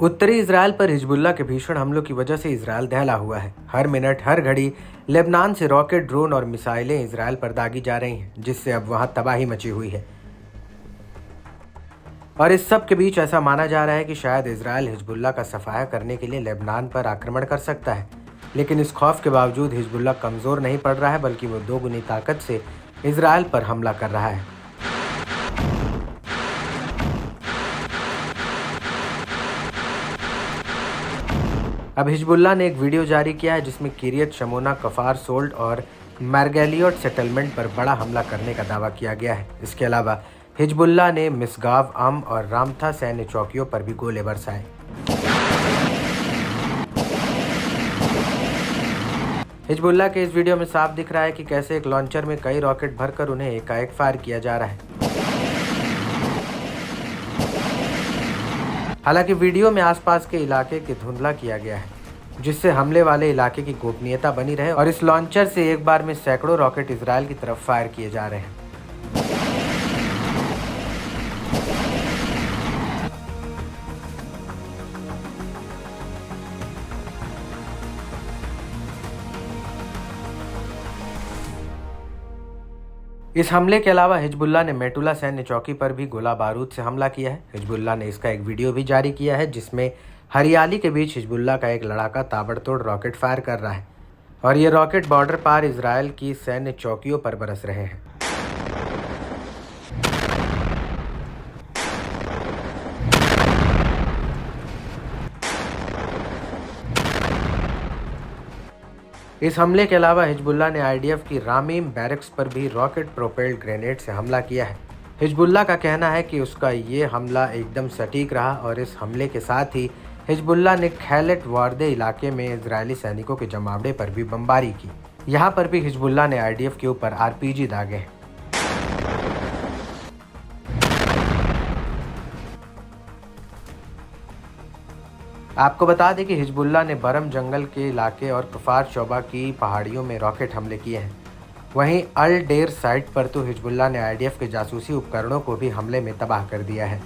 उत्तरी इजराइल पर हिजबुल्लाह के भीषण हमलों की वजह से इजराइल दहला हुआ है। हर मिनट हर घड़ी लेबनान से रॉकेट, ड्रोन और मिसाइलें इजराइल पर दागी जा रही हैं, जिससे अब वहां तबाही मची हुई है। और इस सब के बीच ऐसा माना जा रहा है कि शायद इजराइल हिजबुल्लाह का सफाया करने के लिए लेबनान पर आक्रमण कर सकता है। लेकिन इस खौफ के बावजूद हिजबुल्लाह कमज़ोर नहीं पड़ रहा है, बल्कि वो दोगुनी ताकत से इजराइल पर हमला कर रहा है। अब हिजबुल्लाह ने एक वीडियो जारी किया है जिसमें किरियत शमोना, कफार सोल्ट और मार्गेलियोट सेटलमेंट पर बड़ा हमला करने का दावा किया गया है। इसके अलावा हिजबुल्लाह ने मिसगाव, अम और रामथा सैन्य चौकियों पर भी गोले बरसाए। हिजबुल्लाह के इस वीडियो में साफ दिख रहा है कि कैसे एक लॉन्चर में कई रॉकेट भरकर उन्हें एकाएक फायर किया जा रहा है। हालांकि वीडियो में आसपास के इलाके के धुंधला किया गया है, जिससे हमले वाले इलाके की गोपनीयता बनी रहे और इस लॉन्चर से एक बार में सैकड़ों रॉकेट इजराइल की तरफ फायर किए जा रहे हैं। इस हमले के अलावा हिजबुल्लाह ने मेटुला सैन्य चौकी पर भी गोला बारूद से हमला किया है। हिजबुल्लाह ने इसका एक वीडियो भी जारी किया है जिसमें हरियाली के बीच हिजबुल्लाह का एक लड़ाका ताबड़तोड़ रॉकेट फायर कर रहा है और ये रॉकेट बॉर्डर पार इजराइल की सैन्य चौकियों पर बरस रहे हैं। इस हमले के अलावा हिजबुल्लाह ने आईडीएफ की रामीम बैरक्स पर भी रॉकेट प्रोपेल्ड ग्रेनेड से हमला किया है। हिजबुल्लाह का कहना है कि उसका ये हमला एकदम सटीक रहा और इस हमले के साथ ही हिजबुल्लाह ने खैलेट वारदे इलाके में इजरायली सैनिकों के जमावड़े पर भी बमबारी की। यहाँ पर भी हिजबुल्लाह ने आईडीएफ के ऊपर आरपीजी दागे हैं। आपको बता दें कि हिजबुल्लाह ने बरम जंगल के इलाके और कफार शोबा की पहाड़ियों में रॉकेट हमले किए हैं। वहीं अल डेर साइट पर तो हिजबुल्लाह ने आईडीएफ के जासूसी उपकरणों को भी हमले में तबाह कर दिया है।